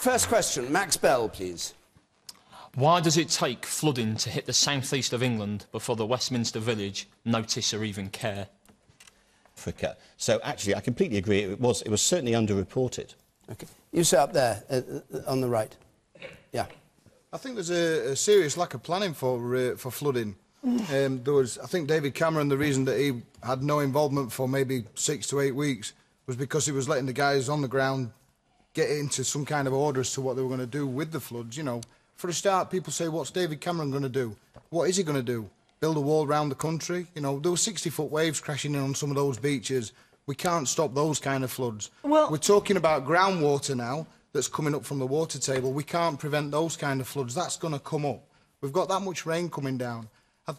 First question, Max Bell, please. Why does it take flooding to hit the south-east of England before the Westminster Village notice or even care? Africa. So, actually, I completely agree. It was certainly underreported. OK. You sit up there, on the right. Yeah. I think there's a serious lack of planning for flooding. There was, I think David Cameron, the reason that he had no involvement for maybe 6 to 8 weeks was because he was letting the guys on the ground get into some kind of order as to what they were going to do with the floods. You know, for a start, people say, what's David Cameron going to do? What is he going to do? Build a wall around the country? You know, there were 60-foot waves crashing in on some of those beaches. We can't stop those kind of floods. Well, we're talking about groundwater now that's coming up from the water table. We can't prevent those kind of floods. That's going to come up. We've got that much rain coming down.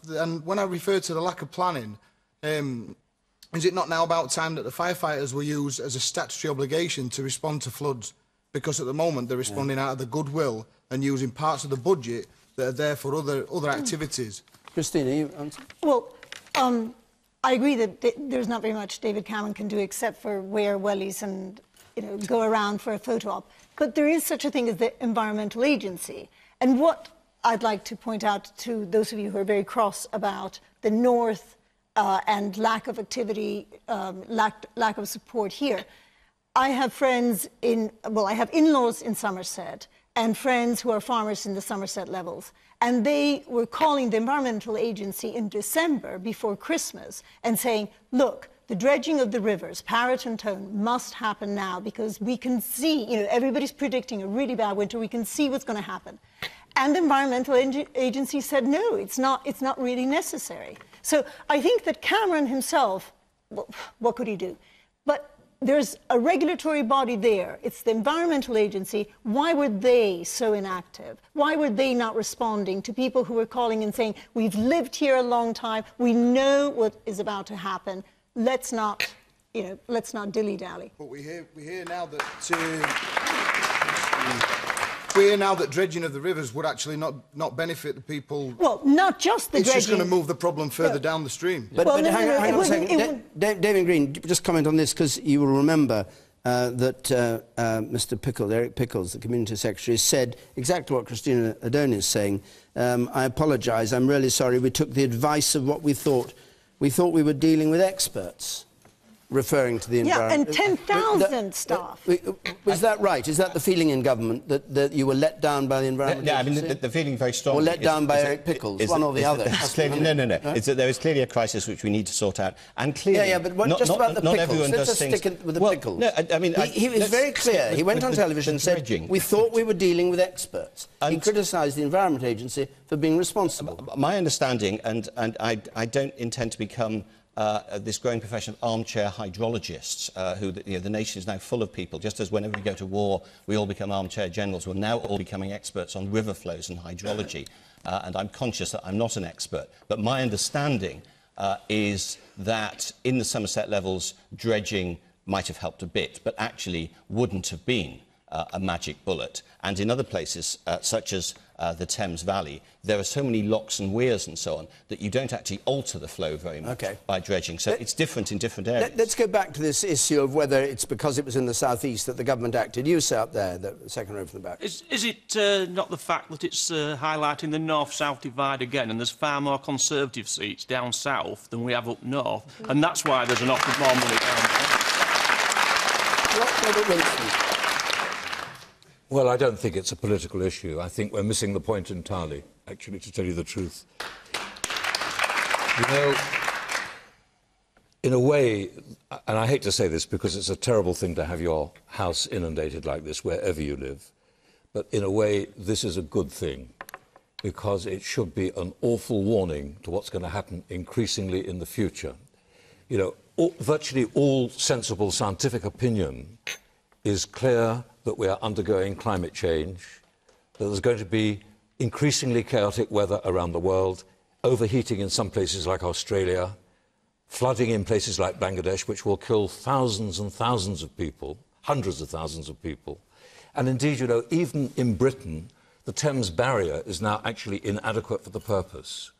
And when I refer to the lack of planning, is it not now about time that the firefighters were used as a statutory obligation to respond to floods? Because at the moment they're responding out of the goodwill and using parts of the budget that are there for other activities. Christina, you answer? Well, I agree that there's not very much David Cameron can do except for wear wellies and go around for a photo op. But there is such a thing as the Environmental Agency. And what I'd like to point out to those of you who are very cross about the North and lack of activity, lack of support here. I have friends I have in-laws in Somerset and friends who are farmers in the Somerset levels. And they were calling the Environmental Agency in December before Christmas and saying, look, the dredging of the rivers, Parrett and Tone, must happen now because we can see, everybody's predicting a really bad winter. We can see what's going to happen. And the Environmental Agency said, no, it's not really necessary. So I think that Cameron himself, well, what could he do? But there's a regulatory body there. It's the Environmental Agency. Why were they so inactive? Why were they not responding to people who were calling and saying, we've lived here a long time, we know what is about to happen, let's not dilly-dally. But we hear now that... We hear now that dredging of the rivers would actually not benefit the people. Well, not just the dredging. It's just going to move the problem further down the stream. But hang on a second. David Green, just comment on this, because you will remember that Mr. Eric Pickles, the Community Secretary, said exactly what Christina Adone is saying. I apologise, I'm really sorry, we took the advice of what we thought. We thought we were dealing with experts. Referring to the environment. Yeah, and 10,000 staff. Was that right? Is that the feeling in government, that you were let down by the environment? Yeah, I mean, the feeling very strong. Or let down by Eric Pickles, one or the other. No. It's that there is clearly a crisis which we need to sort out. And clearly... Yeah, but just about the Pickles. Let's just stick with the Pickles. No, I mean... He was very clear. He went on television and said, we thought we were dealing with experts. He criticised the Environment Agency for being responsible. My understanding, and I don't intend to become... this growing profession of armchair hydrologists, who the nation is now full of people. Just as whenever we go to war, we all become armchair generals, we're now all becoming experts on river flows and hydrology. And I'm conscious that I'm not an expert. But my understanding is that in the Somerset levels, dredging might have helped a bit, but actually wouldn't have been a magic bullet. And in other places, such as the Thames Valley, there are so many locks and weirs and so on that you don't actually alter the flow very much by dredging. So it's different in different areas. Let's go back to this issue of whether it's because it was in the south-east that the government acted. You say up there, the second row from the back. Is it not the fact that it's highlighting the north-south divide again, and there's far more Conservative seats down south than we have up north, and that's why there's an awful more money down there? Well, I don't think it's a political issue. I think we're missing the point entirely, actually, to tell you the truth. You know, in a way, and I hate to say this because it's a terrible thing to have your house inundated like this wherever you live, but in a way, this is a good thing because it should be an awful warning to what's going to happen increasingly in the future. You know, virtually all sensible scientific opinion is clear that we are undergoing climate change, that there's going to be increasingly chaotic weather around the world, overheating in some places like Australia, flooding in places like Bangladesh, which will kill thousands and thousands of people, hundreds of thousands of people. And indeed, you know, even in Britain, the Thames barrier is now actually inadequate for the purpose.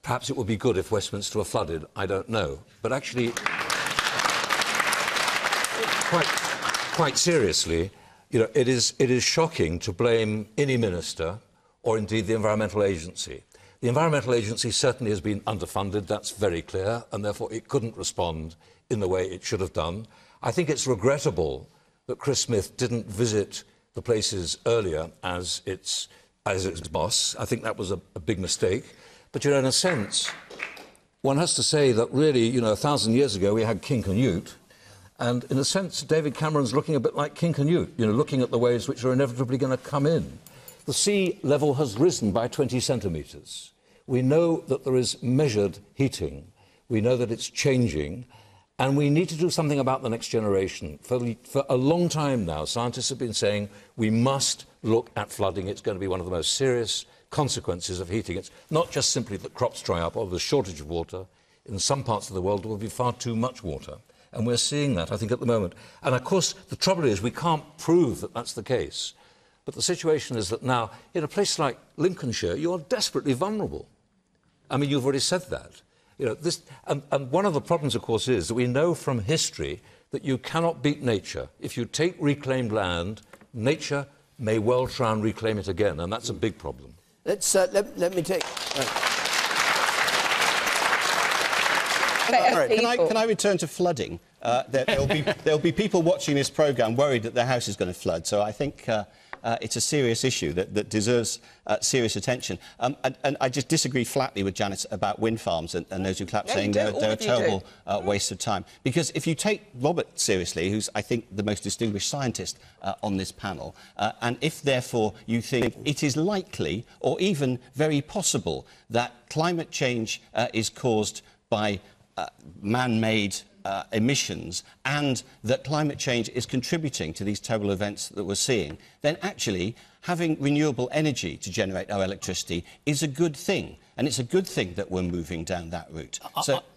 Perhaps it would be good if Westminster were flooded, I don't know. But actually, quite seriously, You know, it is shocking to blame any minister or indeed the Environmental Agency. The Environmental Agency certainly has been underfunded, that's very clear, and therefore it couldn't respond in the way it should have done. I think it's regrettable that Chris Smith didn't visit the places earlier as its boss. I think that was a big mistake. But, you know, in a sense, one has to say that really, you know, 1,000 years ago we had King Canute, and in a sense David Cameron's looking a bit like King Canute, you know, looking at the waves which are inevitably going to come in. The sea level has risen by 20 centimetres. We know that there is measured heating. We know that it's changing, and we need to do something about the next generation. For a long time now, scientists have been saying we must look at flooding. It's going to be one of the most serious consequences of heating. It's not just simply that crops dry up or there's a shortage of water. In some parts of the world there will be far too much water. And we're seeing that, I think, at the moment. And, of course, the trouble is we can't prove that that's the case. But the situation is that now, in a place like Lincolnshire, you are desperately vulnerable. I mean, you've already said that. You know, and one of the problems, of course, is that we know from history that you cannot beat nature. If you take reclaimed land, nature may well try and reclaim it again, and that's a big problem. Let's, let me take... Can I return to flooding? There'll be people watching this programme worried that their house is going to flood, so I think it's a serious issue that deserves serious attention. And I just disagree flatly with Janet about wind farms and those who clap saying they're a terrible waste of time. Because if you take Robert seriously, who's, I think, the most distinguished scientist on this panel, and if, therefore, you think it is likely or even very possible that climate change is caused by man-made emissions and that climate change is contributing to these terrible events that we're seeing, then actually having renewable energy to generate our electricity is a good thing. And it's a good thing that we're moving down that route.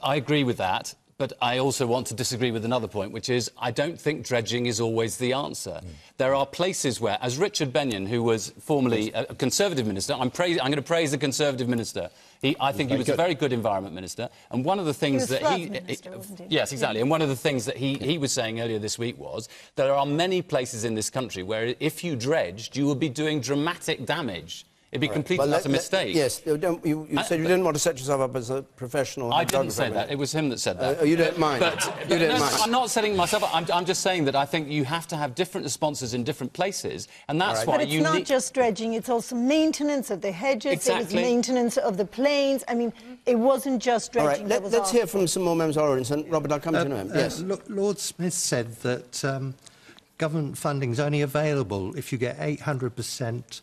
I agree with that. But I also want to disagree with another point, which is I don't think dredging is always the answer. There are places where, as Richard Benyon, who was formerly a Conservative minister, I'm going to praise the Conservative minister. I think he was a very good environment minister. And one of the things that yes, exactly. And one of the things that he was saying earlier this week was there are many places in this country where if you dredged, you would be doing dramatic damage. It'd be completely a mistake. Yes, you said you didn't want to set yourself up as a professional. I didn't say that. It was him that said that. You don't mind. You don't mind. I'm not setting myself up. I'm just saying that I think you have to have different responses in different places, and that's why you need... But it's not just dredging, it's also maintenance of the hedges, exactly. It was maintenance of the plains. I mean, it wasn't just dredging. All right, let's hear from some more members of our audience, and Robert, I'll come to you in a moment. Yes. Lord Smith said that government funding is only available if you get 800%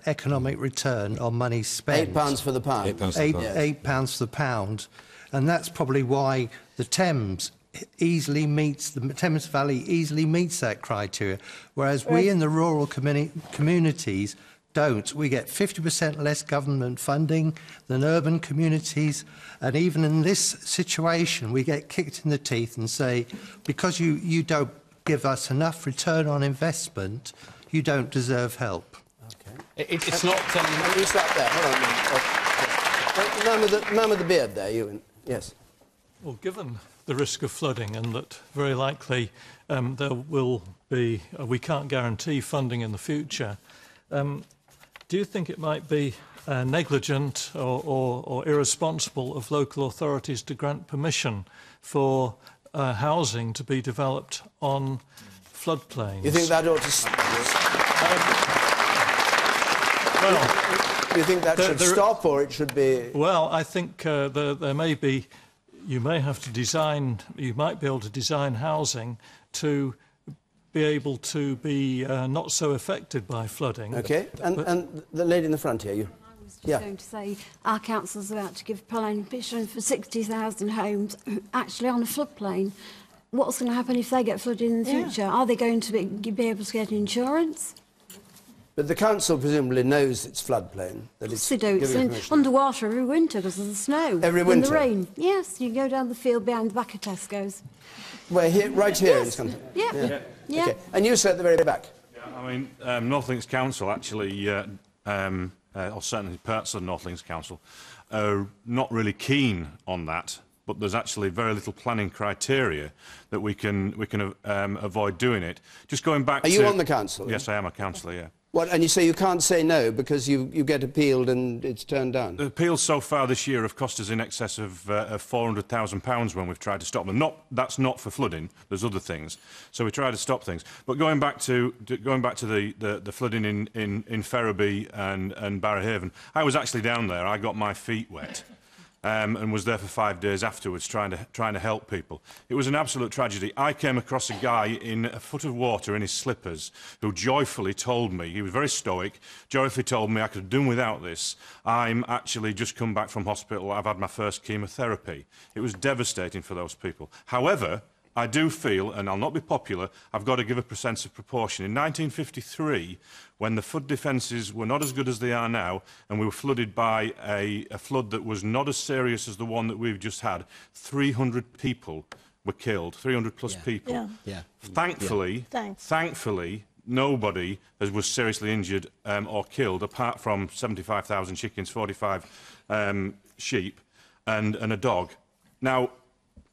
economic return on money spent. £8 for the pound. £8 for the pound. And that's probably why the Thames Thames Valley easily meets that criteria, whereas we in the rural communities don't. We get 50% less government funding than urban communities, and even in this situation we get kicked in the teeth and say, because you don't give us enough return on investment, you don't deserve help. It's not... You sat there. Hold on. Man with the beard there, you. Yes. Well, given the risk of flooding and that very likely there will be... we can't guarantee funding in the future, do you think it might be negligent or irresponsible of local authorities to grant permission for housing to be developed on floodplains? You think that ought to... Well, do you think that should stop, or it should be... Well, I think there may be... You may have to design... You might be able to design housing to be able to be not so affected by flooding. OK. And the lady in the front here, you... I was just going to say, our council's about to give planning permission for 60,000 homes actually on a floodplain. What's going to happen if they get flooded in the future? Are they going to be able to get insurance? But the council presumably knows it's floodplain. That it's they do. It's underwater every winter because of the snow. Every winter? And the rain. Yes, you go down the field behind the back of Tesco's. We're here, right here in this country? Yeah. OK. And you sir at the very back. Yeah, I mean, North Links Council actually, or certainly parts of North Links Council, are not really keen on that but there's actually very little planning criteria that we can avoid doing it. Just going back to... Are you on the council? Yes, I am a councillor, yeah. What, and you say you can't say no because you get appealed and it's turned down? The appeals so far this year have cost us in excess of £400,000 when we've tried to stop them. That's not for flooding. There's other things. So we try to stop things. But going back to the flooding in Ferriby and Barrowhaven, I was actually down there. I got my feet wet. And was there for 5 days afterwards trying to help people. It was an absolute tragedy. I came across a guy in a foot of water in his slippers who joyfully told me, he was very stoic, joyfully told me I could have done without this. I'm actually just come back from hospital. I've had my first chemotherapy. It was devastating for those people. However, I do feel, and I'll not be popular, I've got to give a sense of proportion. In 1953, when the flood defences were not as good as they are now, and we were flooded by a flood that was not as serious as the one that we've just had, 300 people were killed, 300 plus people. Yeah. Thankfully, nobody was seriously injured or killed, apart from 75,000 chickens, 45 sheep, and a dog. Now,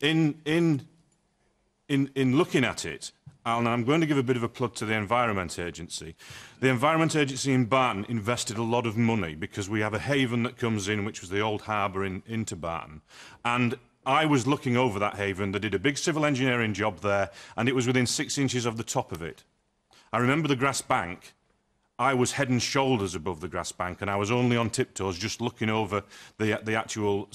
in looking at it, and I'm going to give a bit of a plug to the Environment Agency. The Environment Agency in Barton invested a lot of money because we have a haven that comes in, which was the old harbour into Barton. And I was looking over that haven. They did a big civil engineering job there, and it was within 6 inches of the top of it. I remember the grass bank. I was head and shoulders above the grass bank, and I was only on tiptoes just looking over the actual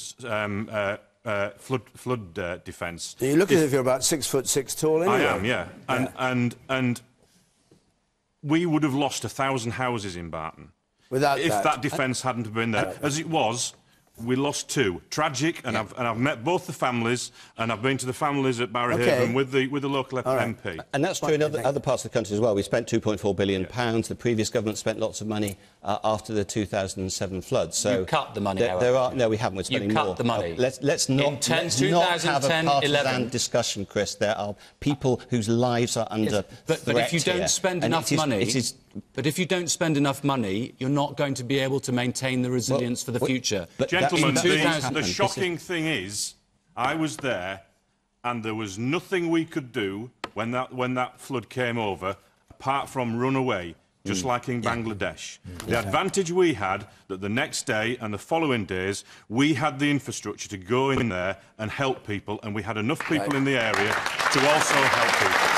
flood defence. You look as if you're about 6'6" tall anyway. I am, yeah. And we would have lost 1,000 houses in Barton if that defence hadn't been there. As it was, we lost 2. Tragic, and I've met both the families, and I've been to the families at Barrowhaven with the local MP. And that's true in other parts of the country as well. We spent £2.4 billion. The previous government spent lots of money after the 2007 floods. So you cut the money. No, we haven't. We're spending more. You cut the money. Let's not have a partisan discussion, Chris. There are people whose lives are under threat. But if you don't spend enough money, but if you don't spend enough money, you're not going to be able to maintain the resilience for the future. Gentlemen, the shocking thing is, I was there, and there was nothing we could do when that flood came over, apart from run away, just like in Bangladesh. The advantage we had, that the next day and the following days, we had the infrastructure to go in there and help people, and we had enough people in the area to also help people.